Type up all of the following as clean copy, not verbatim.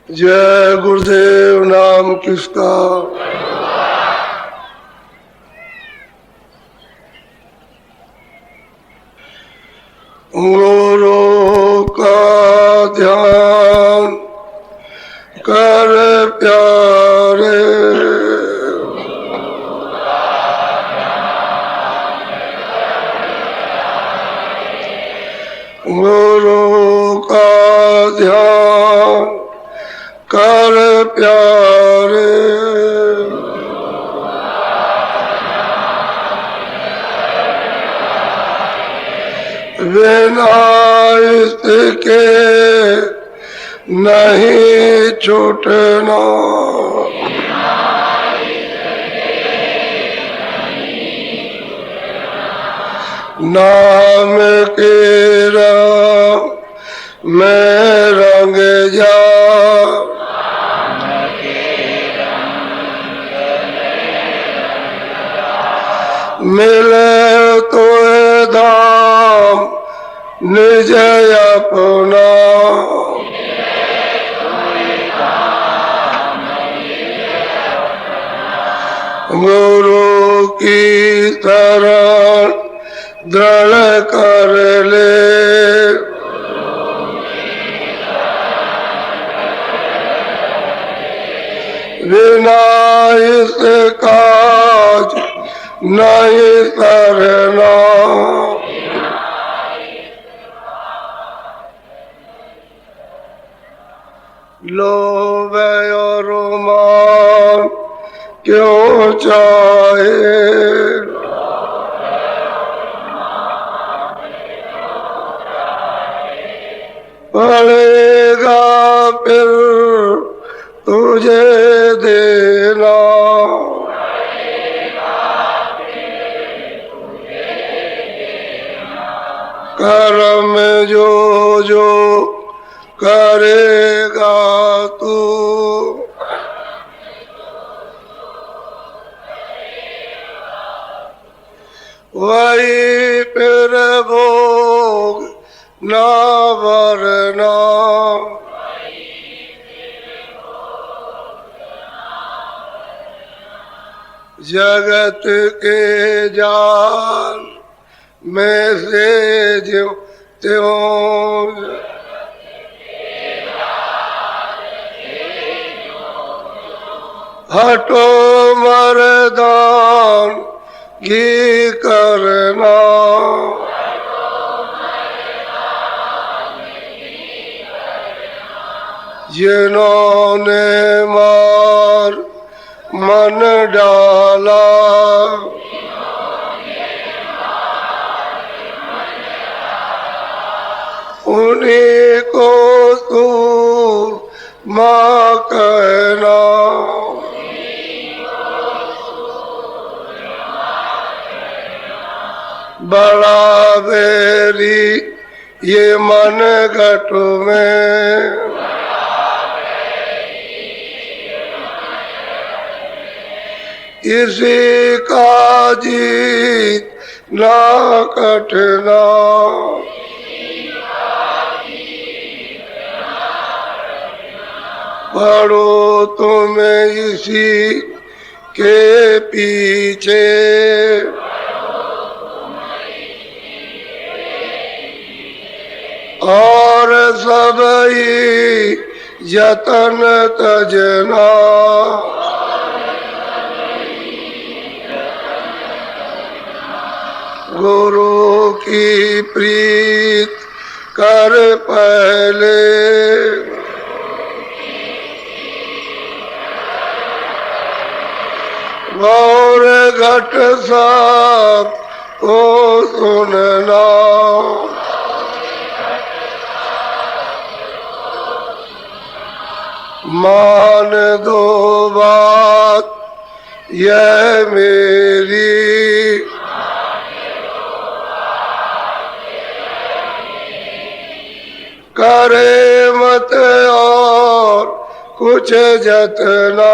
जय गुरुदेव नाम किसका। गुरु का ध्यान कर प्यारे, गुरु का ध्यान कर प्यारे, बिना इसके नहीं छूटना, नाम के राम में रंग जा, मिले तो धाम निज अपना, गुरु की शरण दृढ़ कर ले, बिना इस काज नहीं करना, लोभ और मान क्यों चाहे, पड़ेगा फिर तुझे देना, कर्म जो जो करेगा तू, वही फिर भोग ना वरना, जगत के जाल में से ज्यों त्यों, हटो मर्दान की करना, जिन्होंने मार मन डाला, उन्हीं को तू माँ कहना, बड़ा बेरी ये मन घट में, इसी का जीत ना कटना, पढ़ो तुम इसी के पीछे, और सब ही यतन तजना, गुरु की प्रीत कर पहले, और घट सब को सुनना, मान दो बात यह मेरी, करे मत और कुछ जतना,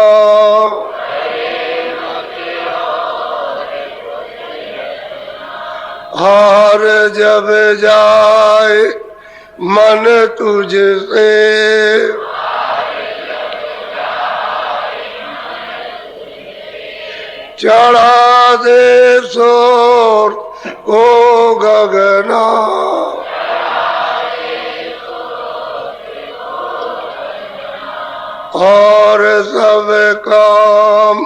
हार जब जाए मन तुझसे, चढ़ा दे शोर को गगना, और सब काम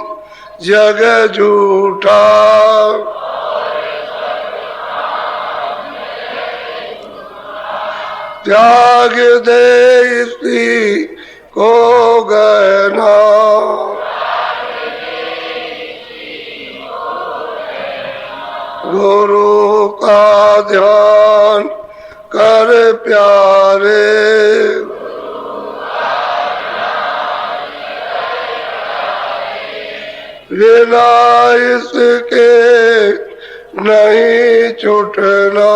जग झूठा, त्याग दे इसी को गहना, गुरु का ध्यान कर प्यारे, बिना इसके नहीं छूटना।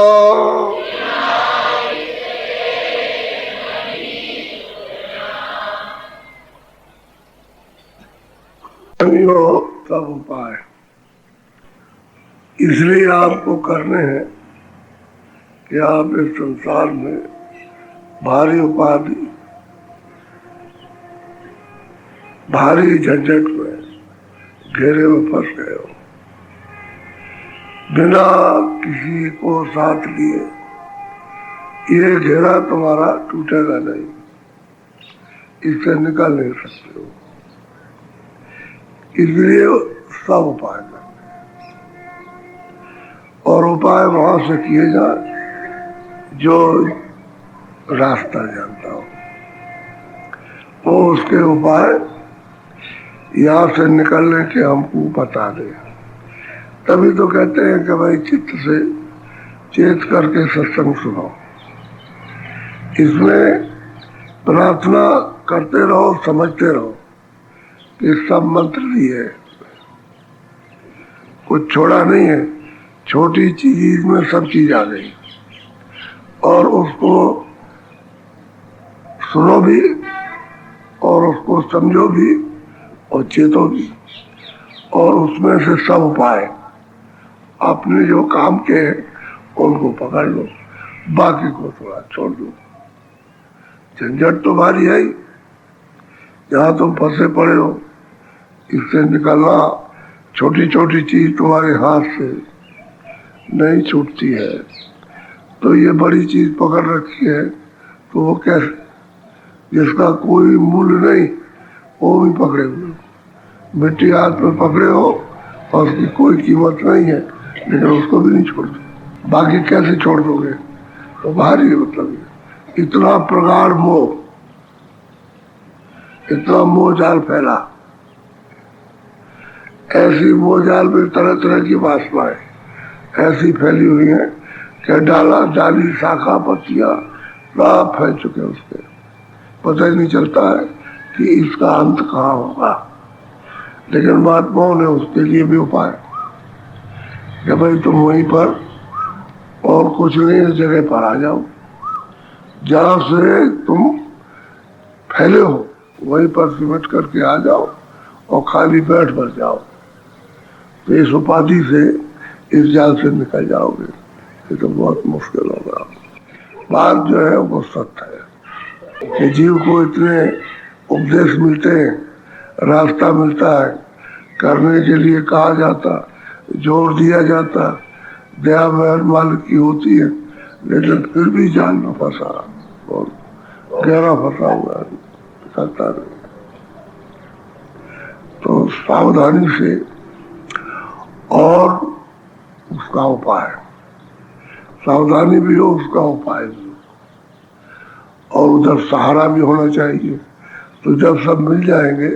सब उपाय इसलिए आपको करने हैं कि आप इस संसार में भारी उपाधि, भारी झंझट में घेरे में फंस गए हो, बिना किसी को साथ लिए ये घेरा तुम्हारा टूटेगा नहीं, इससे निकल नहीं सकते हो। इसलिए सब उपाय करते, और उपाय वहां से किए जाए जो रास्ता जानता हो, वो उसके उपाय यहाँ से निकलने के हमको बता दे। तभी तो कहते हैं कि भाई चित्त से चेत करके सत्संग सुनो। इसमें प्रार्थना करते रहो, समझते रहो कि सब मंत्र दिए, कुछ छोड़ा नहीं है। छोटी चीज में सब चीज आ गई, और उसको सुनो भी, और उसको समझो भी, और चेतो भी, और उसमें से सब उपाय आपने जो काम के उनको पकड़ लो, बाकी को थोड़ा छोड़ दो। झंझट तो भारी है ही, जहाँ तुम फंसे पड़े हो, इससे निकलना छोटी छोटी चीज तुम्हारे हाथ से नहीं छूटती है। तो ये बड़ी चीज पकड़ रखी है, तो वो कैसे, जिसका कोई मूल्य नहीं वो भी पकड़े हुए, मिट्टी हाथ में पकड़े हो और उसकी कोई कीमत नहीं है, लेकिन उसको भी नहीं छोड़ते। बाकी कैसे छोड़ दोगे? तो भारी मतलब इतना प्रगाढ़ मोह, इतना मोह जाल फैला, ऐसी मोह जाल में तरह तरह की वासनाएं ऐसी फैली हुई है कि डाला डाली शाखा पत्तियां सब फैल चुके हैं, उसके पता ही नहीं चलता है कि इसका अंत कहाँ होगा। लेकिन महात्माओं ने उसके लिए भी उपाय कि भाई तुम वहीं पर और कुछ नहीं, इस जगह पर आ जाओ जहाँ से तुम फैले हो, वहीं पर सिमट करके आ जाओ और खाली बैठ पर जाओ, तो इस उपाधि से, इस जाल से निकल जाओगे। ये तो बहुत मुश्किल होगा। बात जो है वो सत्य है कि जीव को इतने उपदेश मिलते हैं, रास्ता मिलता है, करने के लिए कहा जाता, जोर दिया जाता, दया महर मालिक की होती है, लेकिन फिर भी जाल में फंसा और गहरा फंसा हुआ निकलता नहीं। तो सावधानी से, और उसका उपाय, सावधानी भी हो, उसका उपाय भी, और उधर सहारा भी होना चाहिए। तो जब सब मिल जाएंगे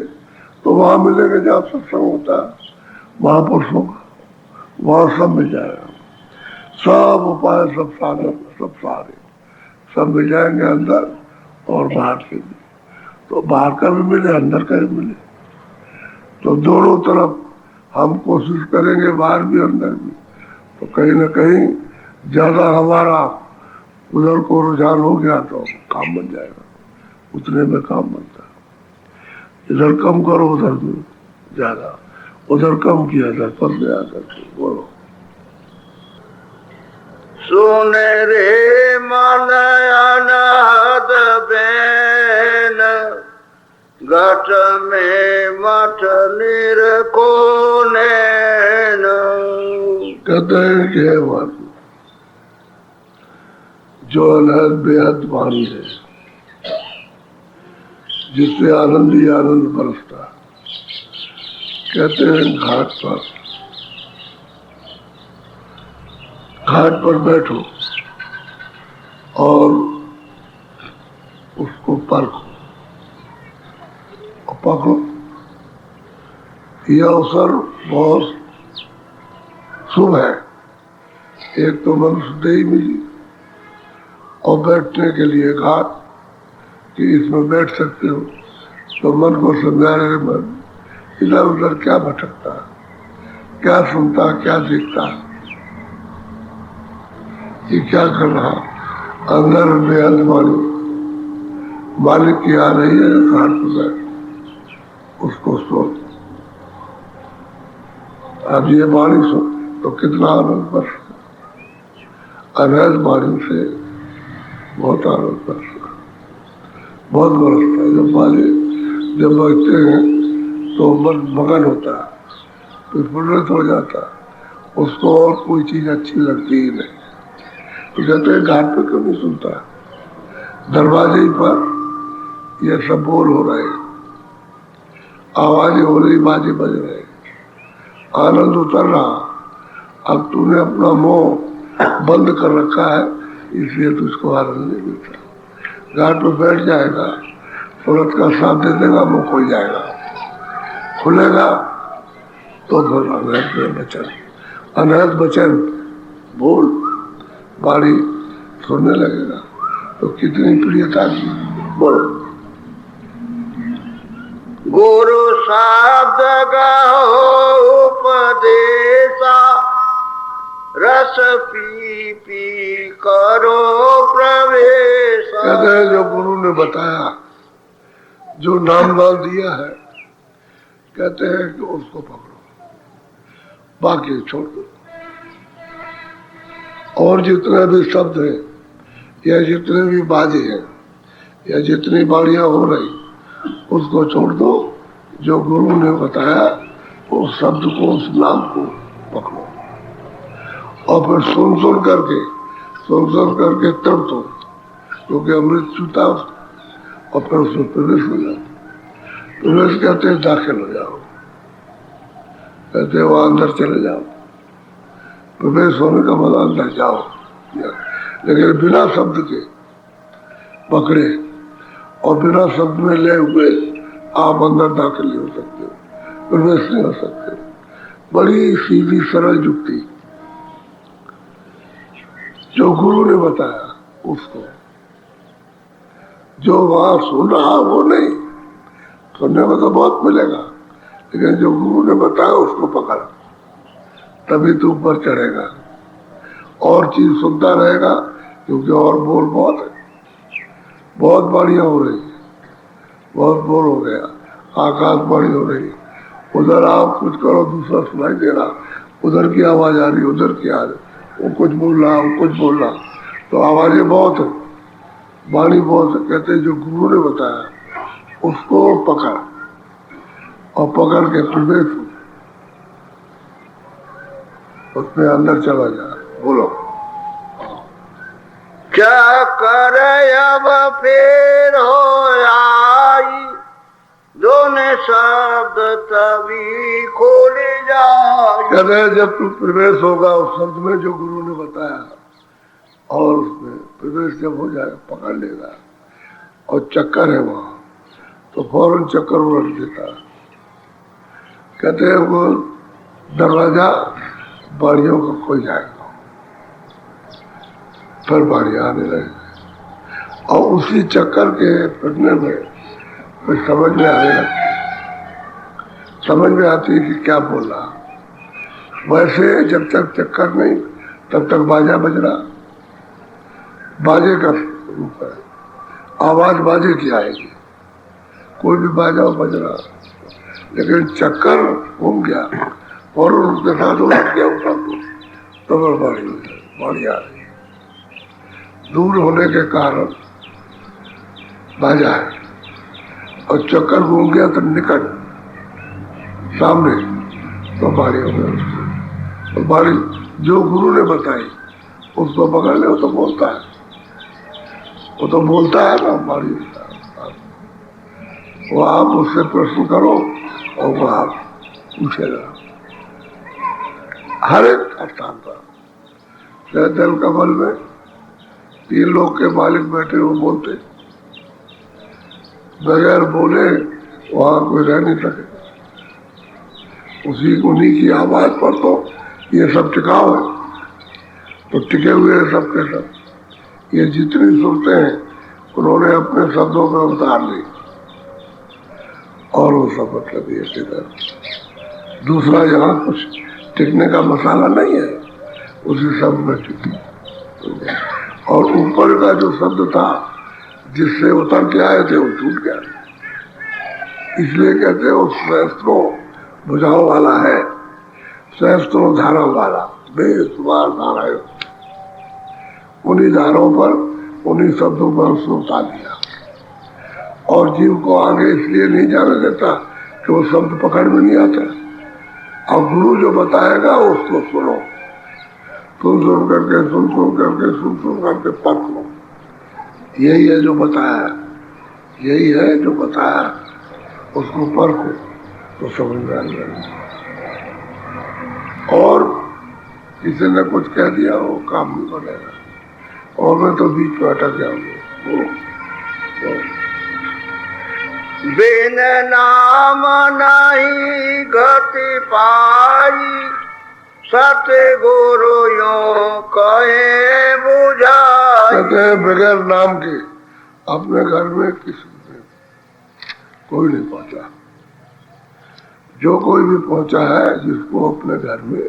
तो वहां मिलेंगे जहाँ सत्संग होता है, वहां पर होगा, वहां सब मिल जाएगा, सब उपाय, सब साधन, सब सारे सब मिल जाएंगे अंदर और बाहर के भी। तो बाहर का भी मिले, अंदर का भी मिले, तो दोनों तरफ हम कोशिश करेंगे, बाहर भी अंदर भी, तो कहीं ना कहीं ज्यादा हमारा उधर को रुझान हो गया तो काम बन जाएगा, उतने में काम बनता है। इधर कम करो, उधर में ज्यादा, उधर कम किया, इधर पर गया करके बोलो। सुन रे मन अनाथ बैन, घट में मठ निरकोने कहते हैं कि हे वाणी, जो अनहद बेहद वाणी है, जिससे आनंद ही आनंद बरसता। कहते हैं घाट पर बैठो और उसको परखो और पकड़ो। यह अवसर बहुत शुभ है। एक तो मनुष्य देही मिली और बैठने के लिए घाट कि इसमें बैठ सकते हो, तो मन को समझा रहे मन इधर उधर क्या भटकता, क्या सुनता, क्या देखता, ये क्या कर रहा। अंदर बेहद वाणी मालिक की आ रही है घाट पर, उसको सुन। अब ये वाणी सुन तो कितना आनंद बरसता, अनहद वाणी से बहुत आनंद बरसता, बहुत बरसता है। जब बजते हैं तो मन मगन होता है, विस्फुट हो जाता, उसको और कोई चीज अच्छी लगती ही नहीं। तो कहते हैं घाट पे क्यों नहीं सुनता, दरवाजे पर ये सब बोल हो रहे, आवाजें हो रही, बाजे बज रहे, आनंद उतर रहा। अब तूने अपना मुंह बंद कर रखा है, इसलिए तुझको आनंद नहीं मिलता। घाट पे बैठ जाएगा, सूरत का साथ दे देगा, मुंह खुल जाएगा, खुलेगा तो फिर अनहद वचन बोल बाड़ी सुनने लगेगा। तो कितनी प्रियता की, बोलो। गुरु शब्द गहो उपदेशा, रस पी पी करो प्रवेश। कहते हैं जो गुरु ने बताया, जो नाम दान दिया है, कहते हैं कि उसको पकड़ो, बाकी छोड़ दो। और जितने भी शब्द हैं या जितने भी बाजे हैं या जितनी बाड़ियां हो रही, उसको छोड़ दो। जो गुरु ने बताया उस शब्द को, उस नाम को पकड़ो और फिर सुन करके तब तो, क्योंकि अमृत छूता और फिर उसमें प्रवेश हो जाता। प्रवेश कहते हैं दाखिल हो जाओ, कहते हैं वहां अंदर चले जाओ। प्रवेश होने का मतलब अंदर जाओ, लेकिन बिना शब्द के पकड़े और बिना शब्द में ले हुए आप अंदर दाखिल नहीं हो सकते, प्रवेश नहीं हो सकते। बड़ी सीधी सरल युक्ति जो गुरु ने बताया उसको, जो वहां सुन रहा वो नहीं, सुनने में तो बहुत मिलेगा, लेकिन जो गुरु ने बताया उसको पकड़, तभी तू ऊपर चढ़ेगा। और चीज सुनता रहेगा, क्योंकि और बोल बहुत है, बहुत बाड़ियां हो रही, बहुत बोल हो गया, आकाश बाड़ी हो रही, उधर आप कुछ करो दूसरा सुनाई दे रहा, उधर की आवाज आ रही, उधर की आ रही, वो कुछ बोल रहा, वो कुछ बोल रहा, तो आवाजें बहुत है, बाणी बहुत है। कहते जो गुरु ने बताया उसको पकड़ और पकड़ के प्रवेश उसमें अंदर चला जा। बोलो क्या कर अब फिर हो आई, दोनों शब्द तभी खोले जाए। कहते हैं जब तू प्रवेश होगा उस शब्द में जो गुरु ने बताया, और उसमें प्रवेश जब हो जाएगा पकड़ लेगा, और चक्कर है वहां तो फौरन चक्कर उलट देता। कहते हैं वो दरवाजा बाड़ियों का खुल जाएगा, फिर बाड़ियां आने लगेगी, और उसी चक्कर के फिरने में फिर समझ में आने लगती, समझ में आती है कि क्या बोल रहा। वैसे जब तक चक्कर नहीं तब तक बाजा बज रहा, बाजे का रूप है, आवाज बाजे की आएगी, कोई भी बाजा बज रहा, लेकिन चक्कर घूम गया और उसके साथ उलट गया ऊपर, तो बाड़ी आ रही। दूर होने के कारण बाजा है, और चक्कर घूम गया तो निकट सामने तो बाड़ी हो गया उसको। तो बाड़ी जो गुरु ने बताई उसको पकड़ ले, वो तो बोलता है, वो तो बोलता है ना बाड़ी। वो आप उससे प्रश्न करो और वो आप पूछेगा हर एक स्थान पर। जल कमल में 3 लोग के मालिक बैठे वो बोलते, बगैर बोले वहां कोई रह नहीं सके। उन्हीं की आवाज पर तो ये सब टिकाव है, तो टिके हुए हैं सब के सब। ये जितनी सुनते हैं उन्होंने अपने शब्दों में उतार ली और वो सब मतलब ये किधर दूसरा यहाँ कुछ टिकने का मसाला नहीं है, उसी शब्द में टिकी। और ऊपर का जो शब्द था जिससे उतर के आए थे वो छूट गया, इसलिए कहते हैं वो सहस्त्रों भुजाओं वाला है, सहस्त्रों धाराओं वाला, बेसुमार धाराएं। उन्हीं धाराओं पर उन्हीं शब्दों पर उसने उतार दिया और जीव को आगे इसलिए नहीं जाने देता कि वो शब्द पकड़ में नहीं आता। और गुरु जो बताएगा उसको सुनो, सुन करके परख लो। यही है जो बताया, यही है जो बताया, उसको परखो तो समझ में आ जाएगा। और किसी ने कुछ कह दिया वो काम नहीं बनेगा, और मैं तो बीच में अटक जाऊंगा। बिन नाम नहीं गति पाई, सतगुरु यूं कहे बुझाई। कहते हैं बगैर नाम के अपने घर में किसी ने कोई नहीं पहुंचा। जो कोई भी पहुंचा है, जिसको अपने घर में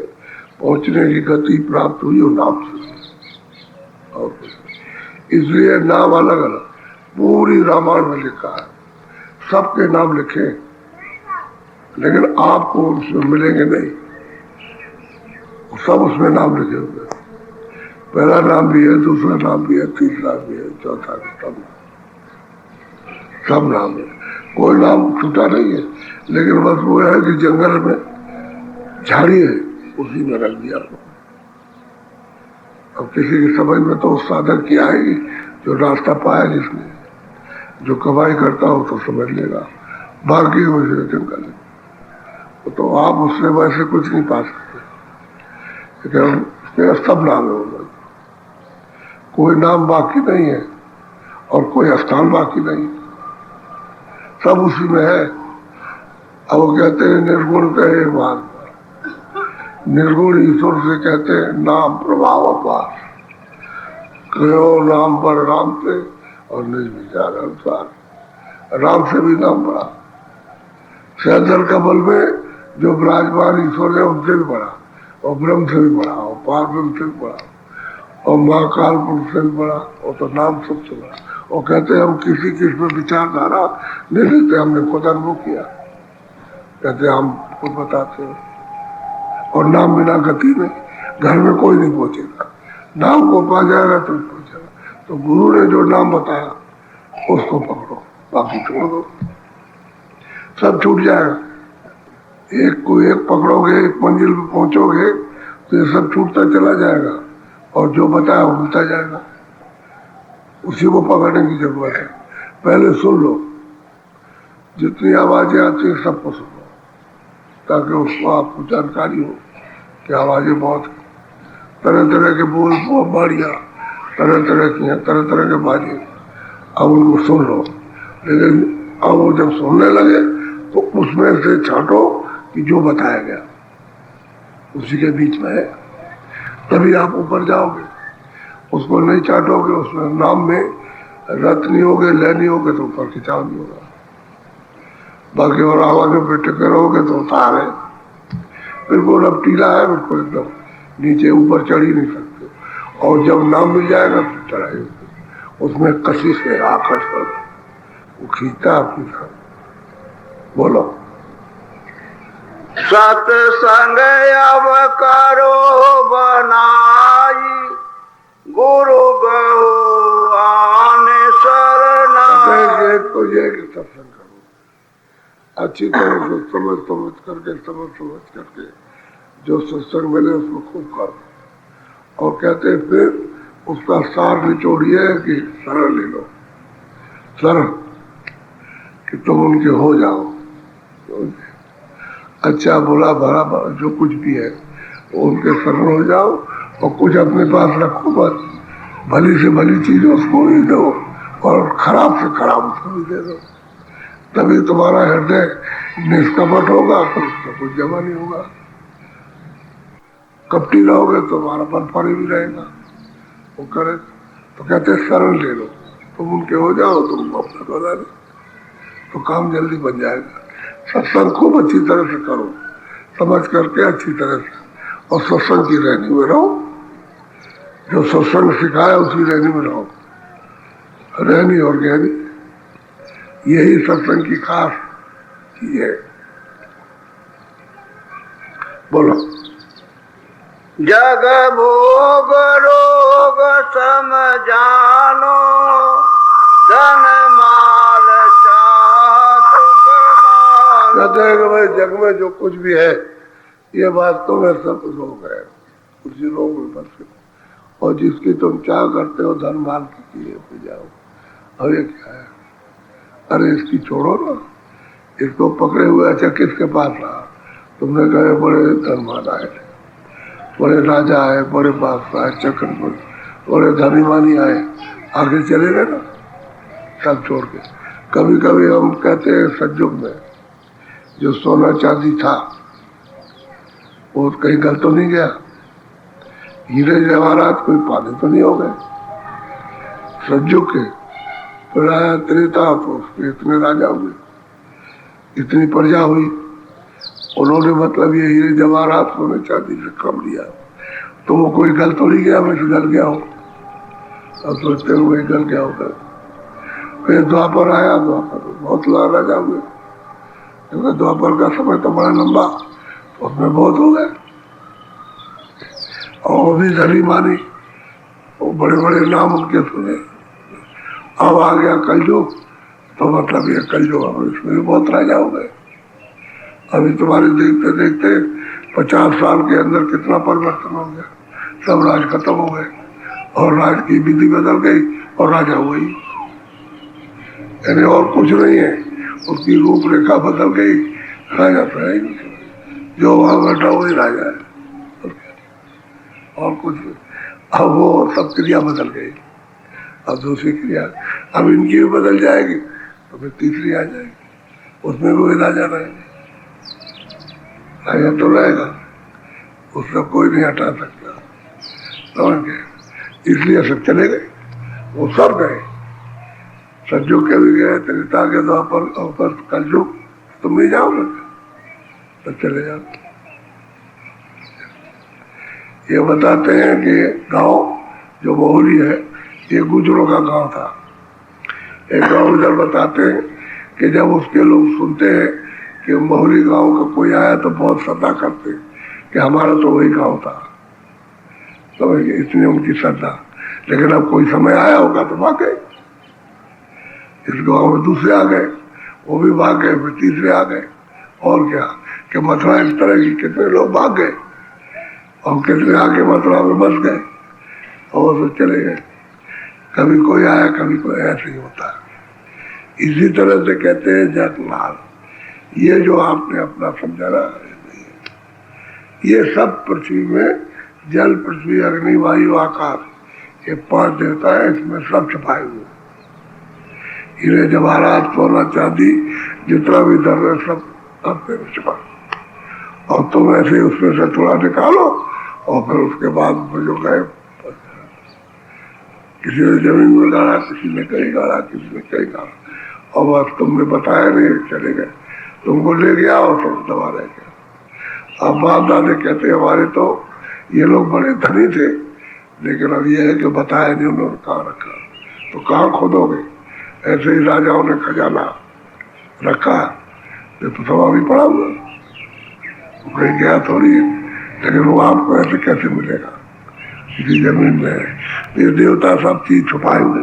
पहुंचने की गति प्राप्त हुई, वो नाम से। और इसलिए नाम अलग अलग पूरी रामायण में लिखा है, सबके नाम लिखे, लेकिन आपको उसमें मिलेंगे नहीं। सब उसमें नाम लिखे हुए, पहला नाम भी है, दूसरा नाम भी है, तीसरा भी है, चौथा भी, सब नाम है, कोई नाम छूटा नहीं है। लेकिन बस वो है कि जंगल में झाड़ी है, उसी में रख दिया। अब किसी की समझ में तो उस साधक की आएगी जो रास्ता पाया जिसने, जो कमाई करता हो तो समझ लेगा, बाकी वैसे जंगल है तो आप उससे वैसे कुछ नहीं पा सकते। सब नाम है उधर, कोई नाम बाकी नहीं है और कोई स्थान बाकी नहीं, सब उसी में है। अब वो कहते हैं निर्गुण कहे मान, निर्गुण ईश्वर से कहते हैं नाम प्रभाव अपार, कहो नाम पर राम से और निज विचार अनुसार। राम से भी नाम बड़ा, सहजल कमल में जो विराजमान ईश्वर है उनसे भी बड़ा, और ब्रह्म से भी बड़ा, और पार ब्रह्म से भी बड़ा, और महाकाल पुरुष से भी बड़ा, और तो नाम सबसे बड़ा। और कहते हैं हम किसी में विचारधारा नहीं लेते, हमने खुद अनुभव किया, कहते हम खुद बताते हैं। और नाम बिना गति में घर में कोई नहीं पहुंचेगा, नाम को पा जाएगा तो पहुंचेगा। तो गुरु ने जो नाम बताया उसको पकड़ो, बाकी छोड़ दो, सब छूट जाएगा। एक को एक पकड़ोगे, एक मंजिल पे पहुंचोगे तो ये सब छूटता चला जाएगा, और जो बताया वो मिलता जाएगा। उसी को पकड़ने की जरूरत है। पहले सुन लो, जितनी आवाजें आती है सबको सुनो, ताकि उसको आपको जानकारी हो कि आवाजें बहुत तरह तरह के बोल, बाड़ियाँ तरह तरह की हैं, तरह तरह के बाजे। अब उनको सुन लो, लेकिन अब वो जब सुनने लगे तो उसमें से छांटो कि जो बताया गया उसी के बीच में है, तभी आप ऊपर जाओगे। उसको नहीं चाटोगे, उसमें नाम में रत नहीं होगे, लय नहीं होगे तो ऊपर खिंचाव नहीं होगा। बाकी और आवाजों पे टिके रहोगे तो उतार है, बिल्कुल अब टीला है, बिल्कुल एकदम नीचे ऊपर चढ़ ही नहीं सकते। और जब नाम मिल जाएगा तो चढ़ाई होगी, उसमें कशिश है, आकर्षण, वो खींचता आपकी तरफ। बोलो सत्संग अब करो बनाई, गुरु गो आने शरणाई। तो ये कि सत्संग करो, अच्छी तरह से समझ करके जो सत्संग मिले उसको खूब करो। और कहते हैं फिर उसका सार निचोड़िए कि शरण ले लो, शरण कि तुम उनके हो जाओ। अच्छा बुरा भरा जो कुछ भी है उनके शरण हो जाओ और कुछ अपने पास रखो मत। भली से भली चीज उसको भी दो और खराब से खराब उसको भी दे दो, तभी तुम्हारा हृदय निष्कपट होगा, तो उसका कुछ जमा नहीं होगा। कपटी रहोगे तो तुम्हारा मन फरे भी रहेगा। वो करे तो कहते शरण ले लो, तुम उनके हो जाओ, तुम अपना बना लो तो काम जल्दी बन जाएगा। सत्संग खूब अच्छी तरह से करो, समझ करके अच्छी तरह से, और सत्संग की रहनी में रहो। जो सत्संग सिखाया उसी रहनी में रहो, रहनी और गहनी, यही सत्संग की खास चीज है। बोलो। जग भोग रोग सम जानो, धन माल कहते हैं कि भाई जग में जो कुछ भी है ये वास्तव में सब रोग है, उसी रोग में फंसे और जिसकी तुम चाह करते हो धन माल की चीजें पे जाओ। अब ये क्या है? अरे इसकी छोड़ो ना, इसको पकड़े हुए अच्छा किसके पास रहा? तुमने कहे बड़े धनवान आए, बड़े राजा आए, बड़े बादशाह आए, चक्रवर्ती, बड़े धनीमानी आए, आगे चले गए ना सब छोड़ के। कभी कभी हम कहते हैं सतयुग में जो सोना चांदी था वो कहीं गल तो नहीं गया, हीरे जवाहरात कोई पाने तो नहीं हो गए। सतयुग के फिर आया त्रेता, तो उसके इतने राजा हुए, इतनी प्रजा हुई, उन्होंने मतलब ये हीरे जवाहरात सोने चांदी से कम लिया, तो वो कोई गल तो नहीं गया, मैं गल गया हूँ। अब सोचते हुए गल गया होगा। फिर द्वापर आया, द्वापर बहुत राजा हुए, क्योंकि द्वापर का समय तो बड़ा लंबा, तो उसमें बहुत हो गए और वो भी धनी मानी, वो बड़े बड़े नाम उनके सुने। अब आ गया कलयुग, तो मतलब ये कलयुग, अब इसमें भी बहुत राजा हो गए। अभी तुम्हारे देखते देखते 50 साल के अंदर कितना परिवर्तन हो गया, सब राज खत्म हो गए और राज की विधि बदल गई और राजा हुई, यानी और कुछ नहीं है, उसकी रूपरेखा बदल गई, राजा तो है ही, जो वहां बैठा वही राजा है और कुछ नहीं। अब वो सब क्रिया बदल गई, अब दूसरी क्रिया, अब इनकी भी बदल जाएगी तो फिर तीसरी आ जाएगी, उसमें भी राजा रहेंगे, राजा तो रहेगा, उससे कोई नहीं हटा सकता, समझ गए। इसलिए सब चले गए, वो सब गए, सतयुग के भी गए, त्रेता के द्वापर और कलयुग, तुम नहीं जाओगे तो चले जाओ। ये बताते हैं कि गांव जो बहुली है ये गुजरों का गांव था। एक गांव इधर बताते हैं कि जब उसके लोग सुनते हैं कि बहुली गांव का कोई आया तो बहुत श्रद्धा करते कि हमारा तो वही गांव था, तो इतनी उनकी श्रद्धा। लेकिन अब कोई समय आया होगा तो भाग गए, इस गांव में दूसरे आ गए, वो भी भाग गए, फिर तीसरे आ गए, और क्या कि मथुरा इस तरह की कितने लोग भाग गए और कितने आके मथुरा में बस गए और वो चले गए। कभी कोई आया, कभी कोई, ऐसे ही होता है। इसी तरह से कहते हैं जगमाल, ये जो आपने अपना समझाना ये सब पृथ्वी में जल, पृथ्वी, अग्नि, वायु, आकाश, ये 5 देवता है, इसमें सब छुपाए हुए, हीरे जवाहरात सोना चांदी जितना भी धन है सब अपने में छुपा, और तुम ऐसे उसमें से थोड़ा निकालो और फिर उसके बाद जो गए, किसी ने जमीन में गाड़ा, किसी ने कहीं गाड़ा, किसी ने कहीं गाड़ा, और बस तुमने बताया नहीं, चले गए, तुमको ले गया और सब दबा रह गया। अब बाप दादे कहते हमारे तो ये लोग बड़े धनी थे, लेकिन अब ये है कि बताया नहीं उन्होंने कहाँ रखा, तो कहाँ खोदोगे? ऐसे ही राजाओं ने खजाना रखा, ये तो सब अभी पड़ा हुआ, कहीं गया थोड़ी है, लेकिन वो आपको ऐसे कैसे मिलेगा? इसी जमीन में ये देवता सब चीज छुपाए हुए,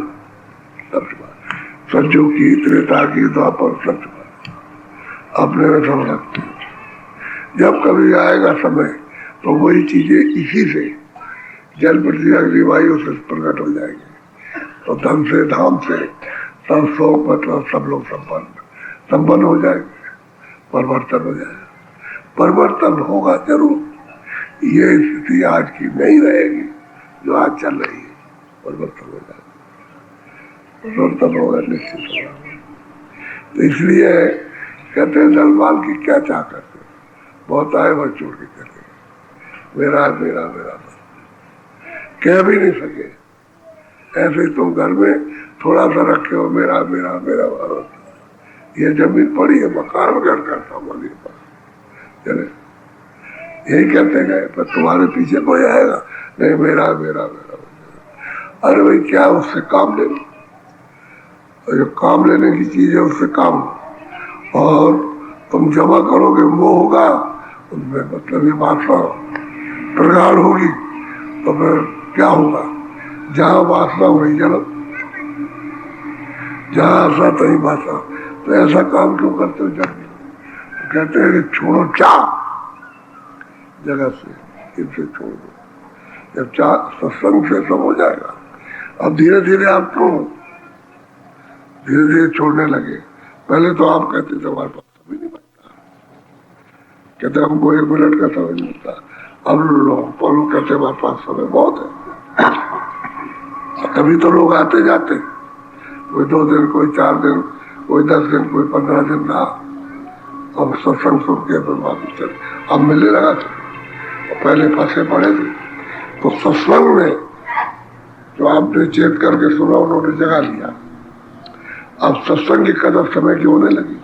सब छुपाए, सज्जों की, त्रेता की, द्वापर, सब छुपाए, अपने में सब रखते हैं। जब कभी आएगा समय तो वही चीजें इसी से जल पृथ्वी अग्नि वायु से प्रकट हो जाएंगे। तो धन से धाम से सब शोक मतलब सब लोग संपन्न हो जाएंगे, परिवर्तन हो जाएगा। परिवर्तन होगा जरूर, ये स्थिति आज की नहीं रहेगी जो आज चल रही है। परिवर्तन हो जाएगा, परिवर्तन होगा निश्चित होगा। तो इसलिए कहते हैं दलवाल की क्या चाह करते, बहुत आए वह छोड़ के कहते मेरा मेरा मेरा, कह भी नहीं सके। ऐसे तुम घर में थोड़ा सा रखे हो मेरा मेरा मेरा भारत, ये जमीन पड़ी है मकान घर करता हमारे पास, चले यही कहते गए, पर तुम्हारे पीछे कोई आएगा नहीं मेरा मेरा मेरा। अरे भाई क्या उससे काम ले लो, जो काम लेने की चीज है उससे काम लो, और तुम जमा करोगे वो होगा, उनमें मतलब ये वासना प्रगाढ़ होगी तो फिर क्या होगा, जहाँ वासना वही जन्म, जहाँ आशा तही भाषा। तो ऐसा काम क्यों करते हो जल्दी? तो कहते हैं कि छोड़ो चाह जगत से, इनसे छोड़ दो। जब चाह सत्संग से सब हो जाएगा। अब धीरे धीरे आप तो धीरे धीरे छोड़ने लगे। पहले तो आप कहते थे हमारे पास समय नहीं बचता, कहते हमको 1 मिनट का समय नहीं मिलता। अब लोग कहते हमारे पास समय बहुत है। तभी तो लोग आते जाते, कोई 2 दिन, कोई 4 दिन, कोई 10 दिन, कोई 15 दिन रहा। अब सत्संग सुन के चल अब मिलने लगा था, पहले फंसे पड़े थे। तो सत्संग में जो आपने चेत करके सुना उन्होंने जगा लिया। अब सत्संग की कदर समय की होने लगी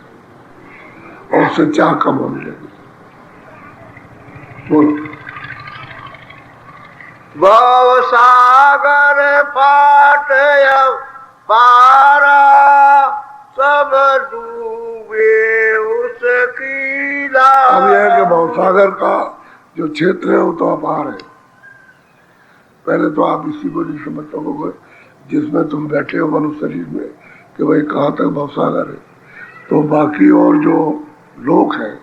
और उससे चाह कम होने लगी। बोलो। भव सागर पाट पारा सब डूबे उसकी धारा। अब यह है कि भव सागर का जो क्षेत्र है वो तो अपार है। पहले तो आप इसी को नहीं समझ सकोगे जिसमें तुम बैठे हो मनुष्य शरीर में कि भाई कहाँ तक भवसागर है। तो बाकी और जो लोग हैं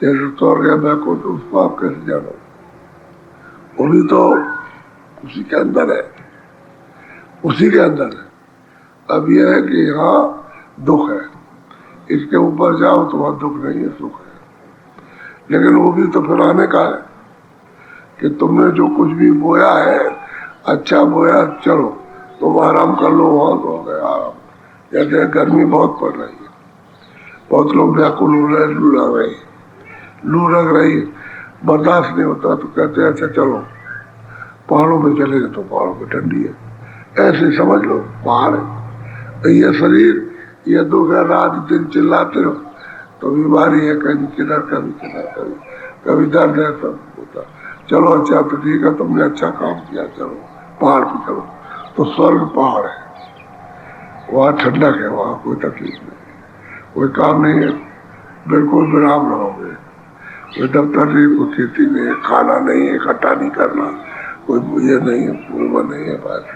जैसे स्वर्ग या बैकुंठ, उसको आप कैसे जानो? वो भी तो उसी के अंदर है, उसी के अंदर है। अब यह है कि यहाँ दुख है, इसके ऊपर जाओ तो वहाँ दुख नहीं है, सुख है। लेकिन वो भी तो फिर आने का है कि तुमने जो कुछ भी बोया है अच्छा बोया, चलो तुम आराम कर लो, वहां तो हो गया आराम। जैसे गर्मी बहुत पड़ रही है, बहुत लोग व्याकुल हो रहे, लू लग रही, लू लग रही, बर्दाश्त नहीं होता तो कहते हैं अच्छा चलो पहाड़ों में चले गए, तो पहाड़ों में ठंडी है, ऐसे समझ लो पहाड़ है। ये शरीर ये दुख है, रात दिन चिल्लाते हो तो बीमारी है, कभी किधर कभी किधर, कभी दर्द है, सब होता। चलो अच्छा तो ठीक है, तुमने अच्छा काम किया, चलो पहाड़ पे चलो। तो स्वर्ग पहाड़ है, वहाँ ठंडक है, वहाँ कोई तकलीफ नहीं, कोई काम नहीं है, बिल्कुल विराम रहोगे। कोई दफ्तर नहीं, कोई खेती नहीं है, खाना नहीं है, इकट्ठा नहीं करना, कोई ये नहीं है, पूर्व नहीं है, बात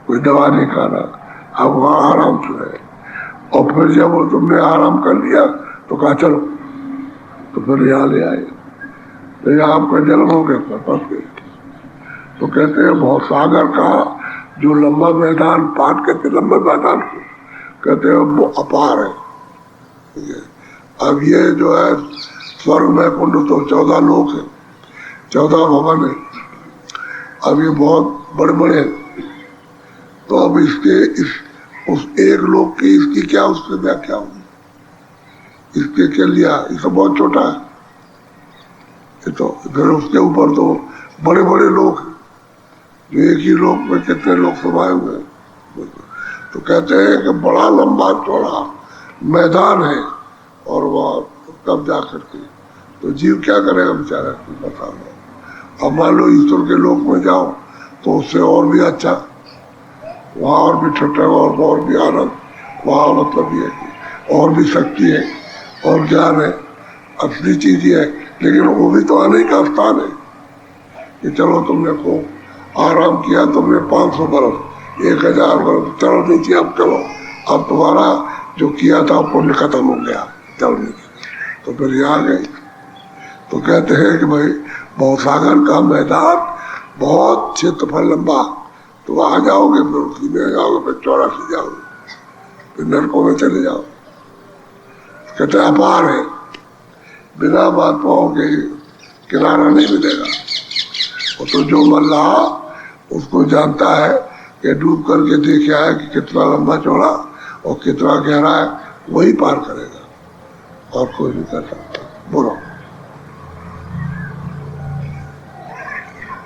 कोई दवा नहीं खाना, अब वहाँ आराम से रहे। और फिर जब वो तुमने आराम कर लिया तो कहा चलो, तो फिर यहाँ ले आए, तो यहाँ आपका जन्म हो गया, फिर फंस गए। तो कहते हैं बहुत सागर का जो लंबा मैदान, पाट कहते लंबे मैदान को कहते हैं वो अपार है। अब ये जो है स्वर्ग में कुंड तो 14 लोक है, 14 भवन है। अब ये बहुत बड़े बड़े हैं। तो अब इसके उस एक लोक की इसकी क्या उस पर व्याख्या होगी, इसके क्या लिया, ये तो बहुत छोटा है। ये तो फिर उसके ऊपर तो बड़े बड़े लोग हैं, जो एक ही लोक में कितने लोग समाये हुए हैं। तो कहते हैं कि बड़ा लंबा चौड़ा मैदान है और वह तब जा करके तो जीव क्या करेगा बेचारा, बता दो। अब मान लो ईश्वर के लोक में जाओ तो उससे और भी अच्छा, वहाँ और भी ठट्ठा और भी आनंद, वहाँ मतलब ये है और भी शक्ति है और ज्ञान है, असली चीज ये है। लेकिन वो भी तो आने का स्थान है कि चलो तुमने को आराम किया, तुमने 500 बरस 1000 बरस, चलो नीचे अब चलो, अब तुम्हारा जो किया था पुण्य खत्म हो गया, चल नहीं। तो फिर यहाँ गए तो कहते हैं कि भाई भवसागर का मैदान बहुत क्षेत्रफल लंबा, तो आ जाओगे फिर उसी में जाओगे, फिर 84 जाओगे, फिर नरकों में चले जाओ। कहते अपार है, बिना महात्माओं के किनारा नहीं मिलेगा। वो तो जो मल्लाह उसको जानता है कि डूब करके देखे आया कि कितना लंबा चौड़ा और कितना गहरा है, वही पार करेगा, और कोई नहीं कर सकता। बोलो।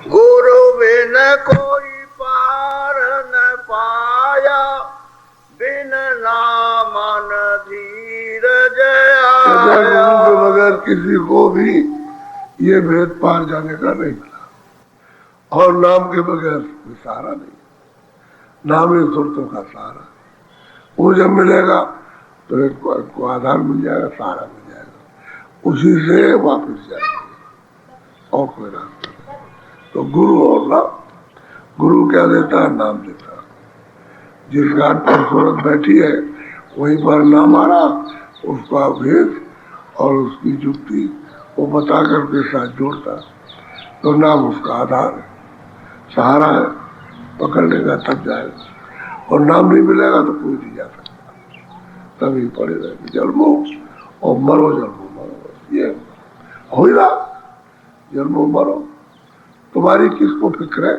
गुरु बिन कोई पार न पाया, बिन नामन धीरज आया। गुरु के बगैर किसी को भी ये भेद पार जाने का नहीं मिला, और नाम के बगैर सहारा नहीं। नाम ही सुरतों का सहारा, वो जब मिलेगा तो एक आधार मिल जाएगा, सहारा मिल जाएगा, उसी से वापस जाएगा, और कोई रास्ता नहीं। तो गुरु और नाम, गुरु क्या देता है? नाम देता है। जिस घाट पर सूरत बैठी है वहीं पर नाम आ रहा, उसका भेद और उसकी जुक्ति वो बता करके साथ जोड़ता, तो नाम उसका आधार है, सहारा है, पकड़ लेगा तब जाएगा। और नाम नहीं मिलेगा तो कोई नहीं जा सकता, तभी पड़े रहेंगे जन्मो और मरो, जन्मो मरो, ये हो ही रहा। जन्मो मरो, तुम्हारी किसको फिक्र है?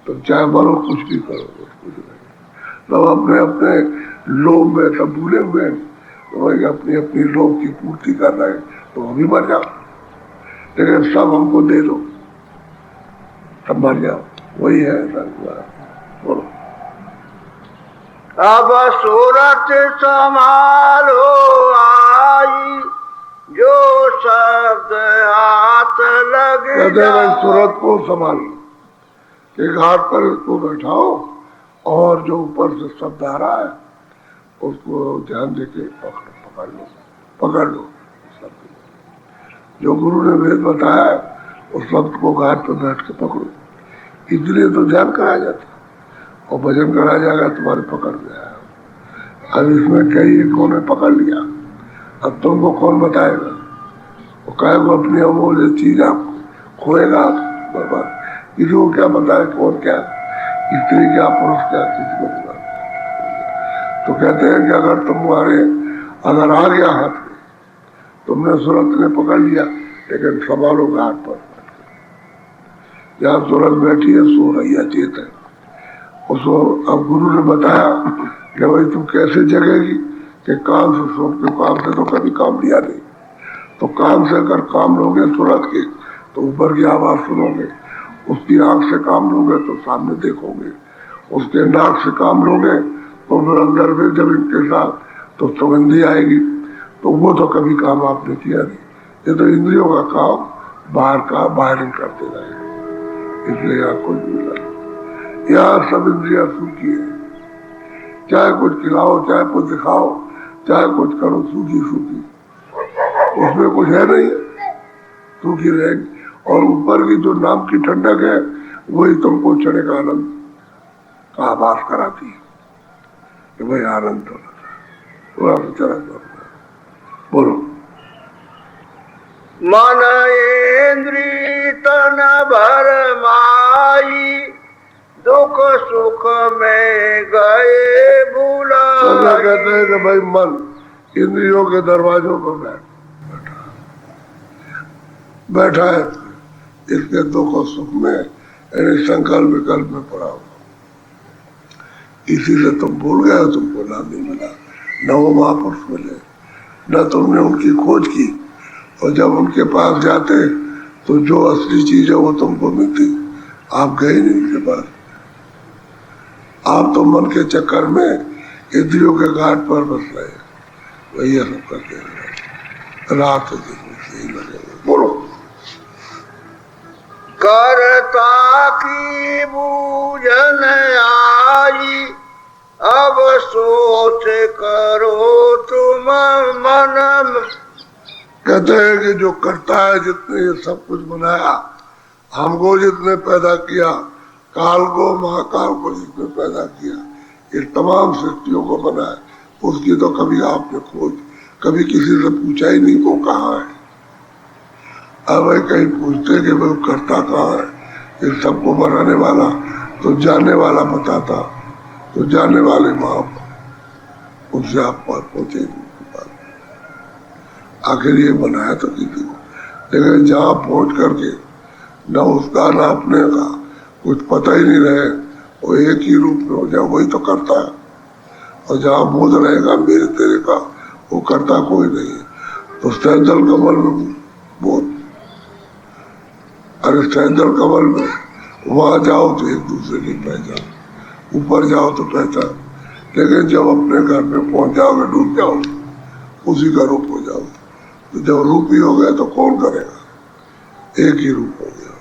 तो चाहे मरो, कुछ भी करो, कुछ नहीं। तो अपने अपने लोभ में सब भूले हुए हैं, तो अपनी अपनी लोभ की पूर्ति कर रहे हैं, तो अभी मर जाओ, लेकिन सब हमको दे दो, सब मर जाओ, वही है संसार। बोलो। अब सूरत संभालो आई, जो शब्द हाथ लगे भाई सूरत को संभालो, कि घाट पर इसको बैठाओ और जो ऊपर से शब्द आ रहा है उसको ध्यान देके पकड़ लो शब्द। जो गुरु ने वेद बताया है उस शब्द को घाट पर बैठ के पकड़ो, इसलिए तो ध्यान कराया जाता है और भजन कराया जाएगा, तुम्हारे पकड़ में आया। अब इसमें कई एक ने पकड़ लिया, अब तुमको कौन बताएगा? वो कहेगा अपनी अमूल्य चीज आप खोएगा बर्बाद, किसी को क्या बताए कौन क्या, स्त्री क्या पुरुष क्या, किसी को नहीं। तो कहते हैं कि अगर आ गया हाथ में, तुमने सूरत ने पकड़ लिया, लेकिन संभालो घाट पर। जहाँ सूरत बैठी है सो रही है, चेत है उसको। अब गुरु ने बताया कि भाई तुम कैसे जगेगी, कि काम से सो के, काम से तो कभी काम लिया नहीं, तो काम से अगर काम लोगे सूरत के तो ऊपर की आवाज सुनोगे, उसकी आंख से काम लोगे तो सामने देखोगे, उसके नाक से काम लोगे तो फिर अंदर में जब इनके साथ तो सुगंधी आएगी, तो वो तो कभी काम आपने किया नहीं। ये तो इंद्रियों का काम, बाहर का बाहरिंग करते रहे, इसलिए यहाँ कुछ मिला। यहाँ सब इंद्रिया सूखी है, चाहे कुछ खिलाओ, चाहे कुछ दिखाओ, चाहे कुछ करो, सूखी सूखी, उसमें कुछ है नहीं, सूखी रहेगी। और ऊपर की जो नाम की ठंडक है वही तुमको क्षणिक आनंद का आभास कराती है कि भाई आनंद होना था, थोड़ा सा चला। बोलो। मन इंद्री तन भर माई, दुख सुख में गए भूला। कहते हैं कि भाई मन इंद्रियों के दरवाजों पर बैठा है, इसके दुख और सुख में यानी संकल्प विकल्प में पड़ा हुआ, इसीलिए तुम भूल गए, तुमको नाम नहीं मिला, न वो महापुरुष मिले, न तुमने उनकी खोज की। और जब उनके पास जाते तो जो असली चीज है वो तुमको मिलती, आप गए नहीं उनके पास। आप तो मन के चक्कर में इंद्रियों के घाट पर बस रहे, वही सब करते हैं रात दिन से ही लगे। बोलो। करता की बूझन आई, अब सोच करो तुम मन। कहते हैं कि जो करता है, जितने ये सब कुछ बनाया, हमको जितने पैदा किया, काल को महाकाल को जितने पैदा किया, ये तमाम सृष्टियों को बनाया, उसकी तो कभी आपने खोज कभी किसी से पूछा ही नहीं को कहाँ है। अब भाई कहीं पूछते कि भाई करता कहाँ है, इन सबको बनाने वाला तो जानने वाला बताता, तो जानने वाले माँ उनसे आप पास पहुंचे नहीं। आखिर ये बनाया तो किसी को, लेकिन जहाँ पहुंच करके न उसका न अपने का कुछ पता ही नहीं रहे, वो एक ही रूप में हो जाए वही तो करता है। और जहाँ बोध रहेगा मेरे तेरे का, वो करता कोई नहीं है। तो सैंदल कमल में बोध, अरे सैंदल कमल में वहां जाओ तो एक दूसरे की पहचान, ऊपर जाओ तो पहचान, लेकिन जब अपने घर में पहुंच जाओगे डूब जाओ, उसी का रूप हो जाओ। तो जब रूप ही हो गया तो कौन करेगा, एक ही रूप हो गया।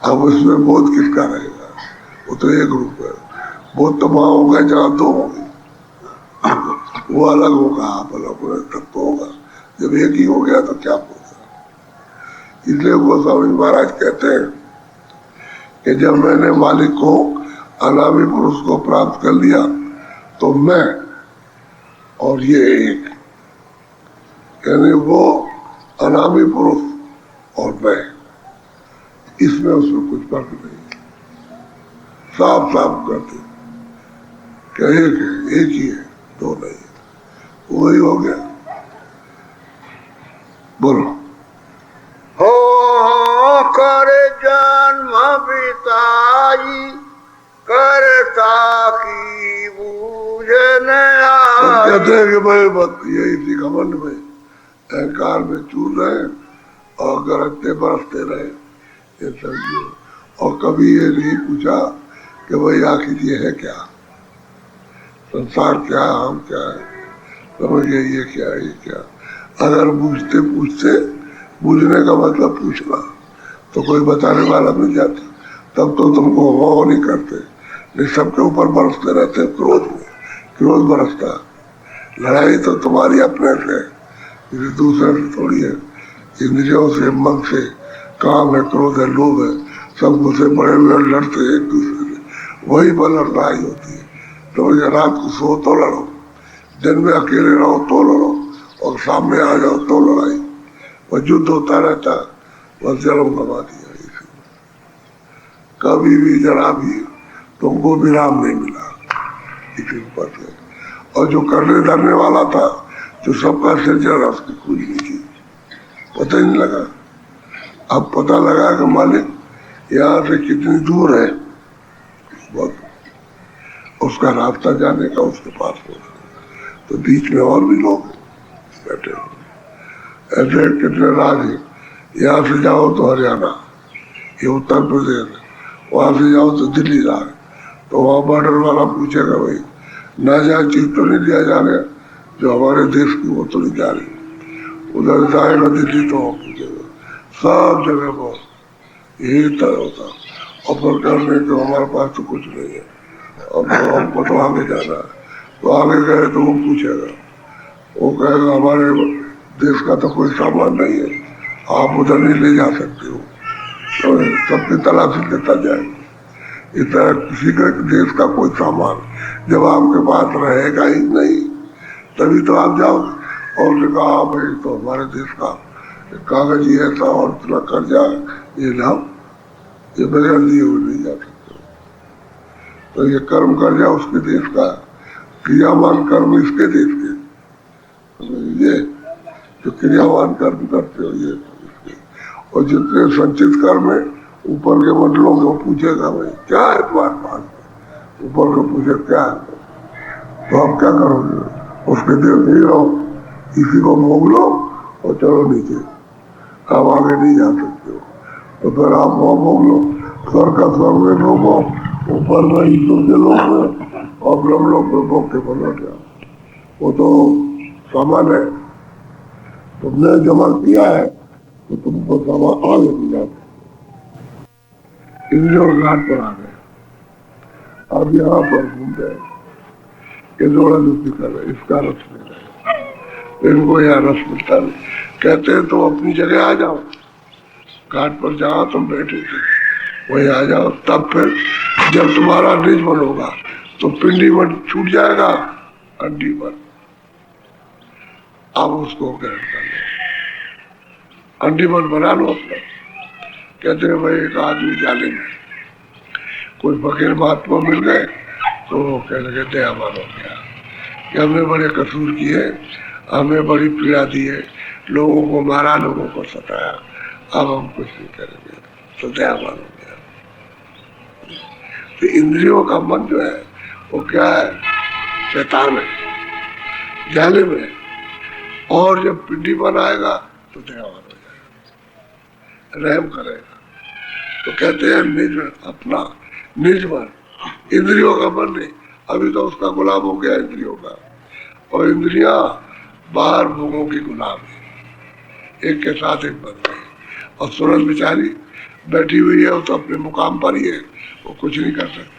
अब उसमें बोध किसका रहेगा, वो तो एक रूप है। बोध तो वहां होगा जहाँ दो होंगे, वो अलग होगा आप अलग होगा, तब तो होगा। जब एक ही हो गया तो क्या होगा। इसलिए गोस्वामी महाराज कहते हैं कि जब मैंने मालिक को अनामी पुरुष को प्राप्त कर लिया तो मैं और ये एक, यानी वो अनामी पुरुष और मैं, इसमें उसमें कुछ फर्क नहीं, साफ साफ करते क्या एक है, एक ही है, दो नहीं है, वही हो गया। बोलो। हो कर जन्म बिताई करता की बूझन आई। कहते हैं कि भाई बस ये इसी घमंड में अहंकार में चूर रहे और गरजते बरसते रहे ये सब। और कभी ये नहीं पूछा कि भाई आखिर ये है क्या, संसार क्या है, हम क्या है, समझिए ये क्या है, ये क्या। अगर पूछते पूछते, पूछने का मतलब पूछना, तो कोई बताने वाला मिल जाता, तब तो तुमको हो नहीं करते, नहीं सबके ऊपर बरसते रहते क्रोध में, क्रोध बरसता। लड़ाई तो तुम्हारी अपने से, दूसरे से थोड़ी है। इंद्रियों से, मन से, काम है, क्रोध है, लोभ है, सब मुझसे बड़े हुए लड़ते एक दूसरे से, वही पर लड़ाई होती है। तो ये रात को सो तो लड़ो, दिन में अकेले रहो तो लड़ो, और सामने आ जाओ तो लड़ाई, वह युद्ध होता रहता, बस जन्म गवा दिया इसी। कभी भी जरा भी तुमको विराम नहीं मिला इसी ऊपर से। और जो करने धरने वाला था, जो सबका सृजन, उसकी खोज नहीं की, पता ही नहीं लगा। अब पता लगा कि मालिक यहाँ से कितनी दूर है, बहुत उसका रास्ता जाने का उसके पास हो, तो बीच में और भी लोग बैठे ऐसे कितने राज्य। यहाँ से जाओ तो हरियाणा, ये उत्तर प्रदेश, वहां से जाओ तो दिल्ली जा, तो वहाँ बॉर्डर वाला पूछेगा भाई ना जाए चीज तो नहीं लिया जा रहा, जो हमारे देश की वो तो नहीं जा रही। उधर जाएगा दिल्ली तो वहाँ पूछेगा, सब जगह पर यही तरह होता। ऑफर करने के हमारे पास तो कुछ नहीं है, और हमको तो आगे जाना है, तो आगे गए तो वो पूछेगा, वो कहेगा हमारे देश का तो कोई सामान नहीं है, आप उधर नहीं ले जा सकते हो, तो सबकी तलाशी देता जाएगा। इस तरह किसी के देश का कोई सामान जब आपके पास रहेगा ही नहीं, तभी तो आप जाओगे। और कहा भाई तो हमारे देश का कागज ही ऐसा और इतना कर्जा, ये लाओ, ये बगैर दिए हुए नहीं जा सकते। तो ये कर्म कर्जा उसके देश का, क्रियावान कर्म इसके देश के, ये जो क्रियावान कर्म करते हो ये इसके। और जितने संचित कर्म है ऊपर के मंडलों को पूछेगा भाई क्या है तुम्हारे पास, ऊपर को पूछे क्या है, तो आप क्या करोगे, उसके देश नहीं रहो, इसी को मोग लो और चलो नीचे, आप आगे नहीं जा सकते हो। तो फिर आप वहाँ भोग लो, स्वर्ग का स्वर्ग में भोगो, ऊपर में ईश्वर के लोग में, और ब्रह्म लोग में भोग के बना क्या, वो तो सामान है, तुमने जमा किया है तो तुमको सामान आगे नहीं जाते। इंद्र घाट पर आ गए, अब यहाँ पर घूम गए, ये जोड़ा जुटी कर रहे, इसका रस ले रहे, इनको यहाँ रस मिलता नहीं। कहते हैं तो अपनी जगह आ जाओ, घाट पर जहाँ तुम बैठे थे वही आ जाओ, तब फिर जब तुम्हारा निज मन होगा तो पिंडी मन छूट जाएगा हड्डी पर, आप उसको ग्रहण कर लो, हड्डी मन बना लो अपना। कहते हैं भाई एक आदमी जाने में कोई फकीर महात्मा मिल गए तो कहने लगे दयावान हो गया कि हमने बड़े कसूर किए, हमें बड़ी पीड़ा दी है, लोगों को मारा, लोगों को सताया, अब हम कुछ नहीं करेंगे, तो दयावान हो गया। तो इंद्रियों का मन जो है वो क्या है, शैतान है, जालिम है, और जब पिंडी बनाएगा तो दयावान हो जाएगा, रहम करेगा। तो कहते हैं निज अपना निज मन, इंद्रियों का मन नहीं, अभी तो उसका गुलाम हो गया इंद्रियों का, और इंद्रियां बाहर भोगों की गुलाम है, एक के साथ एक बन गई। और सूरज बेचारी बैठी हुई है, वो तो अपने मुकाम पर ही है, वो कुछ नहीं कर सकती,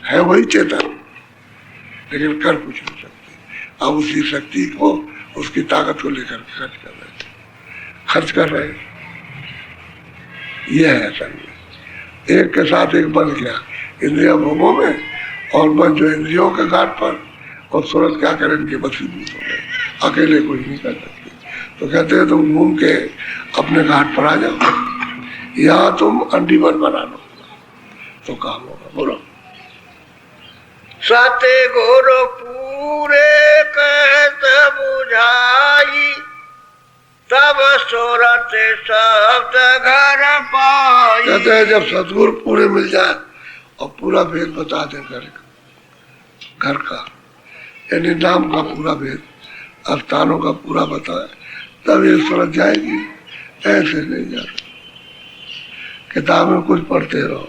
है वही चेतन, लेकिन कर कुछ नहीं सकती। अब उसी शक्ति को, उसकी ताकत को लेकर खर्च कर रहे हैं। यह है असल में, एक के साथ एक बन गया, इंद्रिया भोगों में, और मन जो इंद्रियों के घाट पर, और सूरज क्या करें, इनके बसीभूत हो गए, अकेले कुछ नहीं कर सकते। तो कहते हैं तुम घूम के अपने घाट पर आ जाओ, यहाँ तुम अंडी बन बना लो तो काम होगा। बोलो सते गुर पूरे कहत बुझाई, तब सूरत शब्द घर पाई। कहते हैं जब सतगुरु पूरे मिल जाए और पूरा भेद बता दे घर का, यानी नाम का पूरा भेद, अर्थानों का पूरा बताए, तब ये समझ जाएगी, ऐसे नहीं जाता। किताब में कुछ पढ़ते रहो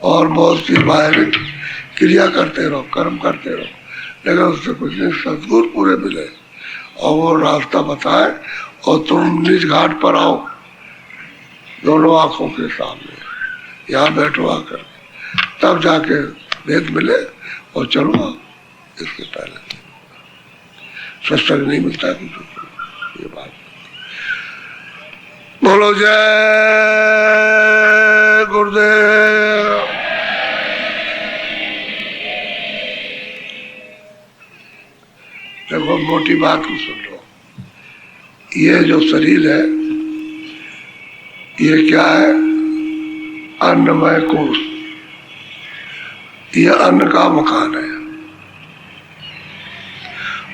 और बहुत सी बाहर क्रिया करते रहो, कर्म करते रहो, लेकिन उससे कुछ नहीं। सतगुरु पूरे मिले और वो रास्ता बताए और तुम निज घाट पर आओ, दोनों आंखों के सामने, यहाँ बैठो आकर, तब जाके भेद मिले और चलो आओ। इसके पहले सत्संग नहीं मिलता कुछ। ये बात बोलो, जय गुरुदेव। देखो मोटी बात को सुन लो, ये जो शरीर है ये क्या है, अन्नमय कोष, ये अन्न का मकान है।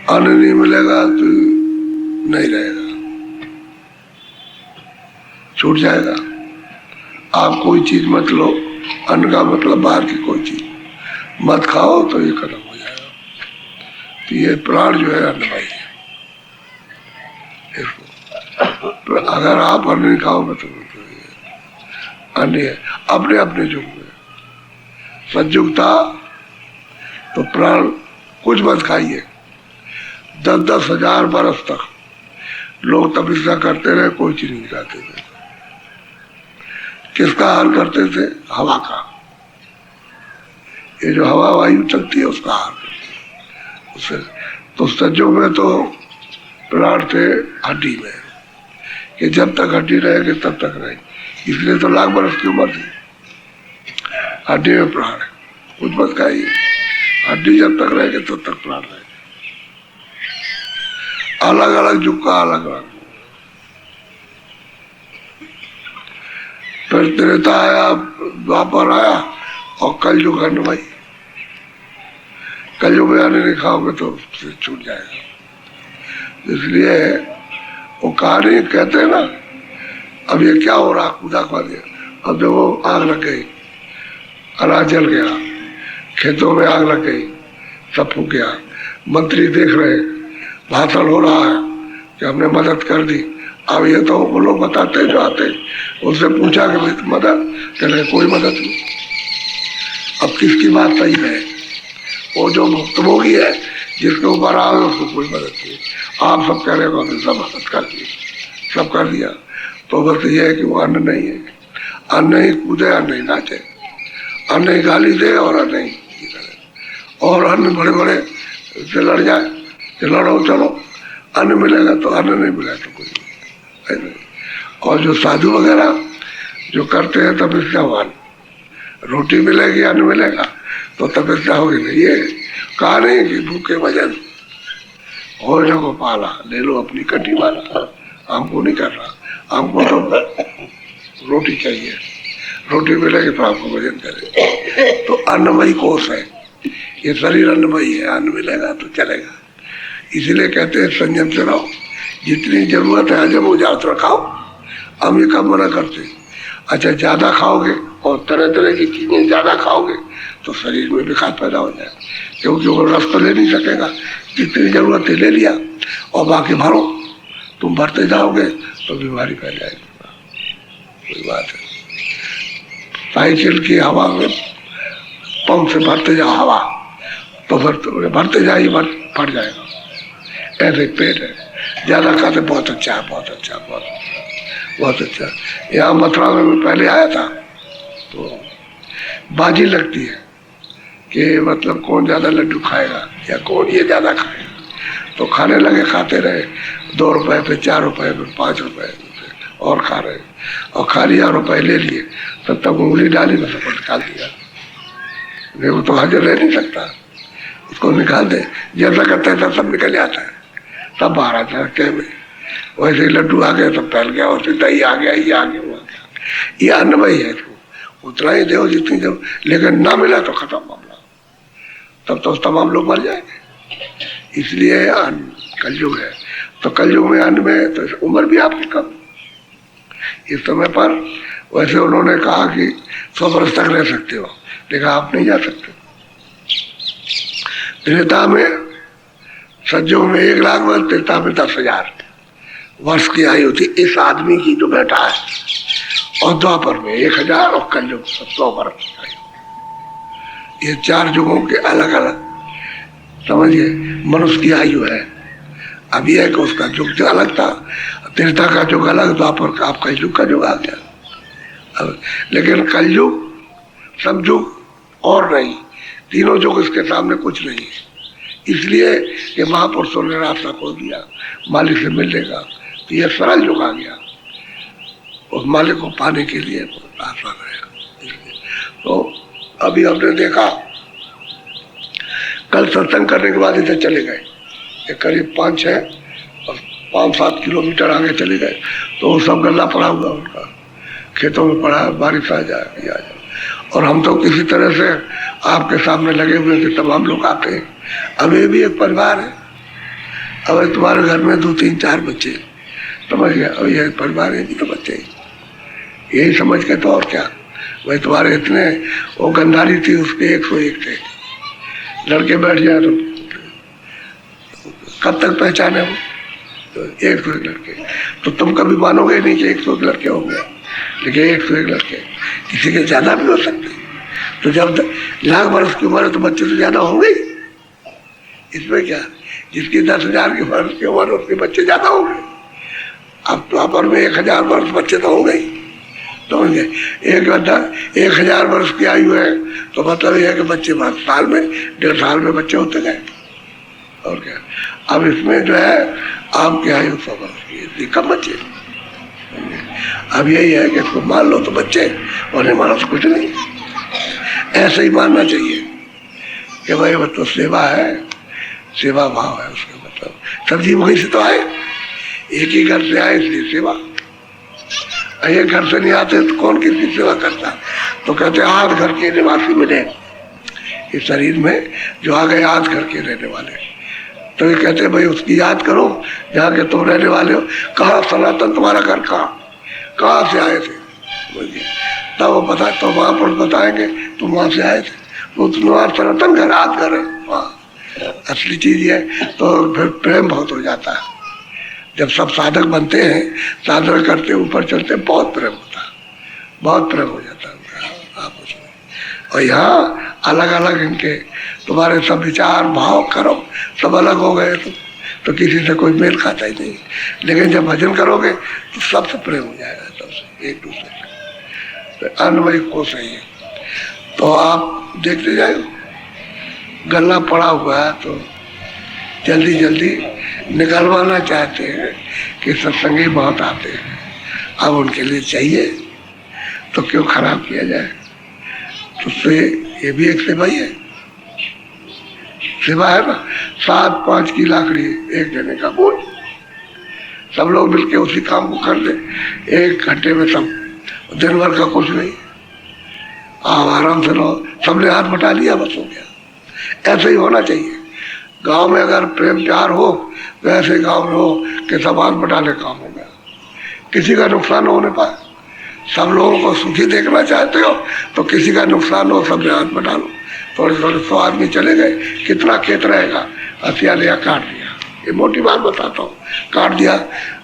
अन्न नहीं मिलेगा तो नहीं रहेगा, छूट जाएगा। आप कोई चीज मत लो, अन्न का मतलब बाहर की कोई चीज मत खाओ तो ये खत्म हो जाएगा। तो ये प्राण जो है अन्नमय है, इसको अगर आप अन्न नहीं खाओगे तो अन्न है। अपने अपने युग में सतयुग था तो प्राण कुछ मत खाइए, 10-10 हजार बरस तक लोग तपस्या करते रहे, कोई चीज नहीं खाते थे। किसका हाल करते थे, हवा का, ये जो हवा वायु चलती है उसका हाल करते उससे। तो सतयुग में तो प्राण थे हड्डी में, कि जब तक हड्डी रहेगी तब तक रहेगी, इसलिए तो लाख बरस की उम्र थी। हड्डी में प्राण है, कुछ मत खाइए, हड्डी जब तक रहेगी तब तक प्राण रहेगा। अलग अलग युग का अलग अलग। फिर त्रेता आया, द्वापर आया, और कलयुग अन्नमय। कलयुग में आने नहीं खाओगे तो छूट जाएगा। इसलिए वो कहानी कहते हैं ना, अब ये क्या हो रहा, कूदा खा दिया, अब देखो आग लग गई, अनाज जल गया, खेतों में आग लग गई, सब फूक गया। मंत्री देख रहे, भाषण हो रहा है कि हमने मदद कर दी। अब ये तो वो लोग बताते जो आते, उससे पूछा कि भाई मदद, कह रहे कोई मदद नहीं। अब किसकी बात सही है, वो जो भुक्तभोगी है जिसके ऊपर आ गए उसको कोई मदद नहीं। आप सब कह रहे हो हमने सब मदद कर दी, सब कर दिया, तो बस ये है कि वो अन्न नहीं है। अन्न ही कूदे, अन्न ही नाचे, अन्न ही गाली दे और अन्न ही करे, और अन्न बड़े बड़े से लड़ जाए कि लड़ो चलो, अन्न मिलेगा तो अन्न नहीं मिला तो कोई नहीं। और जो साधु वगैरह जो करते हैं तब इसका वान, रोटी मिलेगी अन्न मिलेगा, तो तपस्या होगी नहीं। ये कहा नहीं कि भूखे भजन हो न को पाला, ले लो अपनी कटी वाला, हमको नहीं कर रहा, हमको तो रोटी चाहिए, रोटी मिलेगी तो आपको भजन करें। तो अन्नमयी कोष है, ये शरीर अन्नमयी है, अन्न मिलेगा तो चलेगा। इसलिए कहते हैं संयम से रहो, जितनी जरूरत है हजम हो जाओ तो खाओ। हम ये कब मना करते हैं? अच्छा ज्यादा खाओगे और तरह तरह की चीजें ज्यादा खाओगे तो शरीर में विकार पैदा हो जाए, क्योंकि वो रस तो ले नहीं सकेगा। जितनी जरूरत है ले लिया और बाकी भरो, तुम भरते जाओगे तो बीमारी फैल जाएगी। कोई बात है, साइकिल की हवा में पंप से भरते जाओ हवा, तो फिर भरते जाइए फट जाएगा। ऐसे पेट है, ज्यादा खाते बहुत अच्छा है, बहुत अच्छा, बहुत अच्छा, बहुत अच्छा। यहाँ मथुरा में मैं पहले आया था तो बाजी लगती है कि मतलब कौन ज्यादा लड्डू खाएगा या कौन ये ज्यादा खाएगा। तो खाने लगे, खाते रहे, 2 रुपए पे, 4 रुपए पे, 5 रुपए और खा रहे, और खा लिया, रुपए ले लिए, तब तक उंगली डाली में सब निकाल दिया। नहीं वो तो हाजिर रह नहीं सकता, उसको निकाल दे, जैसा करते हैं सब निकल जाता है, सब बाहर आता है क्या में। वैसे ही लड्डू आ गए तो फैल गया, और सीधा ही आ गया, ये आ गया, वो आ गया। ये अन्नमयी है, उतना ही दो जितनी जब, लेकिन ना मिला तो खत्म मामला, तब तो तमाम लोग मर जाएंगे। इसलिए कलयुग है, तो कलयुग में अन्न में तो उम्र भी आपकी कम इस समय पर। वैसे उन्होंने कहा कि 100 वर्ष तक रह सकते हो, लेकिन आप नहीं जा सकते। त्रेता में, सज्जों में 1 लाख वर्ष, त्रेता में 10,000 वर्ष की आयु थी इस आदमी की जो बैठा है, और द्वापर में 1000 और कलयुग 100 वर्ष की आयु। ये 4 युगों के अलग अलग समझिए मनुष्य की आयु है। अब यह है कि उसका युग जो अलग था, त्रेता का युग अलग, द्वापर का, आपका युग का युग आ गया। अब लेकिन कलयुग सब युग और नहीं, तीनों युग इसके सामने कुछ नहीं है। इसलिए कि महापुरुषों ने रास्ता खोल दिया मालिक से मिलने का, तो यह सरल युग आ गया, उस मालिक को पाने के लिए रास्ता गया। तो अभी हमने देखा, कल सत्संग करने के बाद इधर चले गए, करीब 5-6 और 5-7 किलोमीटर आगे चले गए, तो वो सब गल्ला पड़ा हुआ उनका, खेतों में पड़ा, बारिश आ जाए या जाए। और हम तो किसी तरह से आपके सामने लगे हुए कि तमाम लोग आते हैं। अब ये भी एक परिवार है, अब तुम्हारे घर में 2-3-4 बच्चे, समझ गया, अब ये परिवार है, तो बच्चे यही समझ के, तो और क्या। भाई तुम्हारे इतने, वो गंधारी थी उसके 101 थे, लड़के बैठ जाए तो कब तक पहचाने हो, तो 101 लड़के, तो तुम कभी मानोगे नहीं कि 101 लड़के होंगे, लेकिन 101 लड़के, किसी के ज्यादा भी हो सकते। तो जब 1,00,000 वर्ष की उम्र है तो बच्चे तो ज्यादा होंगे, इसमें क्या, जिसकी 10,000 की वर्ष की उम्र उसके बच्चे ज्यादा होंगे। अब तो पर में 1,000 वर्ष बच्चे तो होंगे ही, तो 1,000 वर्ष की आयु है, तो मतलब यह है कि बच्चे साल में 1.5 साल में बच्चे होते गए, और क्या। अब इसमें जो है आपकी आयु 100 वर्ष की, कम बच्चे। अब यही है कि इसको मान लो तो बच्चे, और नहीं मानो तो कुछ नहीं। ऐसे ही मानना चाहिए कि भाई वो तो सेवा है, सेवा भाव है, उसका मतलब सब जीव वहीं से तो आए, एक ही घर से आए, इसलिए सेवा। एक घर से नहीं आते तो कौन किसकी सेवा करता। तो कहते 8 घर के निवासी मिले इस शरीर में, जो आ गए 8 घर के रहने वाले। तो ये कहते भाई उसकी याद करो जहाँ के तुम रहने वाले हो, कहाँ सनातन तुम्हारा घर, कहाँ से आए थे, तब वो बता, तो वहाँ पर बताएंगे तुम वहाँ से आए थे, तो तुम्हारा सनातन घर, आप घर है वहाँ, असली चीज है। तो फिर प्रेम बहुत हो जाता है, जब सब साधक बनते हैं, साधना करते, ऊपर चलते, बहुत प्रेम होता है, बहुत प्रेम हो जाता है आपस में। और यहाँ अलग अलग इनके तुम्हारे सब विचार भाव कर्म सब अलग हो गए, तो किसी से कोई मेल खाता ही नहीं। लेकिन जब भजन करोगे तो सबसे प्रेम हो जाएगा, सबसे एक दूसरे से। तो अन्नमयी कोष है ये। तो आप देखते जाए, गल्ला पड़ा हुआ है, तो जल्दी जल्दी निकलवाना चाहते हैं कि सत्संगी बहुत आते हैं, अब उनके लिए चाहिए तो क्यों खराब किया जाए। तो ये भी एक सेवा ही है। सेवा है ना, 7-5 की लाकड़ी एक जने का बोझ, सब लोग मिलके उसी काम को कर दे 1 घंटे में, सब दिन भर का कुछ नहीं, आप आराम से रहो, सबने हाथ बटा लिया, बस हो गया। ऐसे ही होना चाहिए गांव में। अगर प्रेम प्यार हो तो ऐसे गांव में हो कि सब हाथ बटाने काम हो गया, किसी का नुकसान होने पाए। सब लोगों को सुखी देखना चाहते हो तो किसी का नुकसान हो, सब हाथ बटा लो। थोड़े 100 आदमी चले गए, कितना खेत रहेगा, हथियार लिया काट दिया। ये मोटी बात बताता हूँ, काट दिया।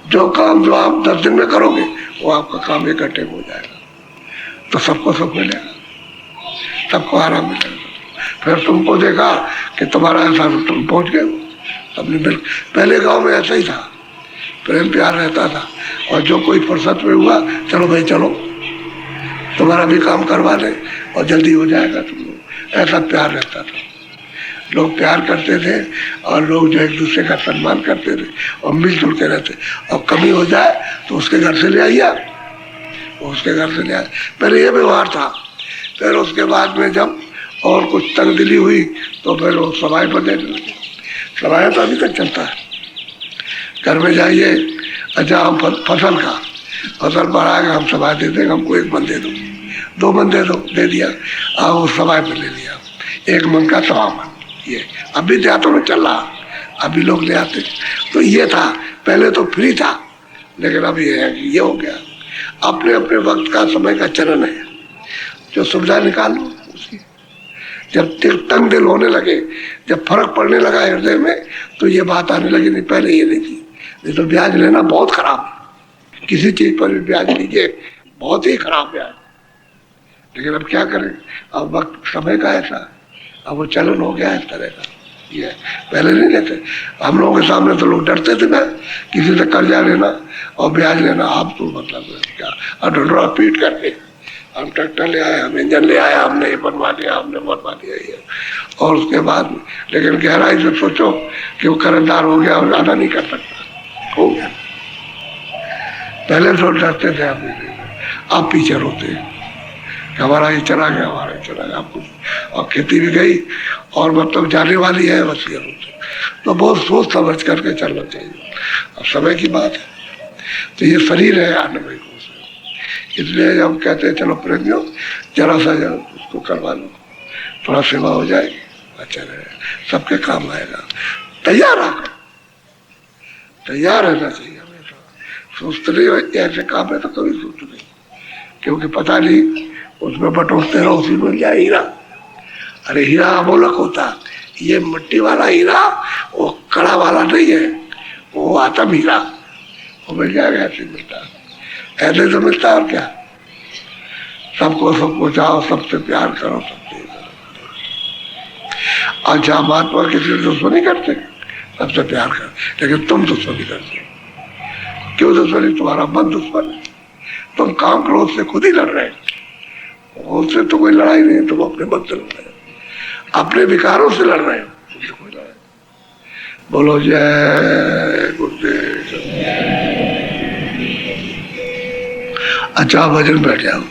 जो काम जो आप 10 दिन में करोगे वो आपका काम 1 घंटे में हो जाएगा, तो सबको सुख मिलेगा, सबको आराम मिलेगा। फिर तुमको देखा कि तुम्हारा ऐसा तुम पहुंच गए, सबने मिल। पहले गांव में ऐसा ही था, प्रेम प्यार रहता था, और जो कोई फुर्सत में हुआ, चलो भाई चलो तुम्हारा भी काम करवा दे और जल्दी हो जाएगा तुम लोग, ऐसा प्यार रहता था। लोग प्यार करते थे और लोग जो एक दूसरे का सम्मान करते थे और मिलजुल के रहते। और कमी हो जाए तो उसके घर से ले आइए, उसके घर से ले आए, पहले ये व्यवहार था। फिर उसके बाद में जब और कुछ तंगदिली हुई तो फिर वो सवाई पर देने लगे। सवाई तो अभी तक चलता है, घर में जाइए, अच्छा हम फसल बढ़ाएगा, हम सवाई दे देंगे, हमको 1 मन दे दो, 2 मन दे दो, दे दिया, वो सवाई पर ले लिया, 1 मन का 1.25 मन। ये अभी देहातों में चल रहा, अभी लोग ले आते। तो ये था, पहले तो फ्री था, लेकिन अभी ये हो गया। अपने अपने वक्त का समय का चलन है, जो सुविधा निकाल लो उसकी। जब तंग दिल होने लगे, जब फर्क पड़ने लगा हृदय में, तो ये बात आने लगी, नहीं पहले ये नहीं थी। नहीं तो ब्याज लेना बहुत खराब है, किसी चीज पर भी ब्याज लीजिए, बहुत ही खराब ब्याज। लेकिन अब क्या करें, अब वक्त समय का ऐसा, अब वो चलन हो गया इस तरह का। ये पहले नहीं लेते, हम लोगों के सामने तो लोग डरते थे ना, किसी से कर्जा लेना और ब्याज लेना। आप तो मतलब क्या, ढूंढा पीट करके, हम ट्रैक्टर ले आए, हम इंजन ले आए, हमने ये बनवा लिया, हमने बनवा दिया ये, और उसके बाद लेकिन गहराई से सोचो कि वो कर्जदार हो गया और ज्यादा नहीं कर सकता, हो गया। पहले तो डरते थे, आप पीछे रोते हमारा ये चला गया, हमारा ये चला गया, आपको। और खेती भी गई और मतलब जाने वाली है, बस ये रोते। तो बहुत सोच समझ करके चलना चाहिए। अब समय की बात है, तो ये शरीर है 98 कोष, इसलिए हम कहते हैं चलो प्रेमियों जरा सा उसको करवा लो, थोड़ा सेवा हो जाएगी, अच्छा रहेगा, सबके काम आएगा। तैयार आकर तैयार रहना चाहिए हमेशा। सोचते नहीं ऐसे काम है तो कभी सोच नहीं, क्योंकि पता नहीं उसमें बटोरते रहो, उसी में क्या हीरा। अरे हीरा अमोलक होता, ये मिट्टी वाला हीरा वो कड़ा वाला नहीं है, वो आत्म हीरा, वो मिल जाएगा, ऐसे मिलता है, ऐसे तो मिलता है। और क्या, सबको चाहो, सबसे प्यार करो, सबसे करो। अच्छा महात्मा किसी से दुश्मनी करते, सबसे प्यार कर, लेकिन तुम दुश्मनी करते। क्यों दुश्मनी? तुम्हारा मन दुश्मन है, तुम काम क्रोध से खुद ही लड़ रहे हो, उससे तो कोई लड़ाई नहीं, तुम अपने मन से लड़ रहे हो, अपने विकारों से लड़ रहे हो, तुमसे कोई लड़ाई। बोलो जय गुरुदेव। अच्छा भजन बैठ जाओ।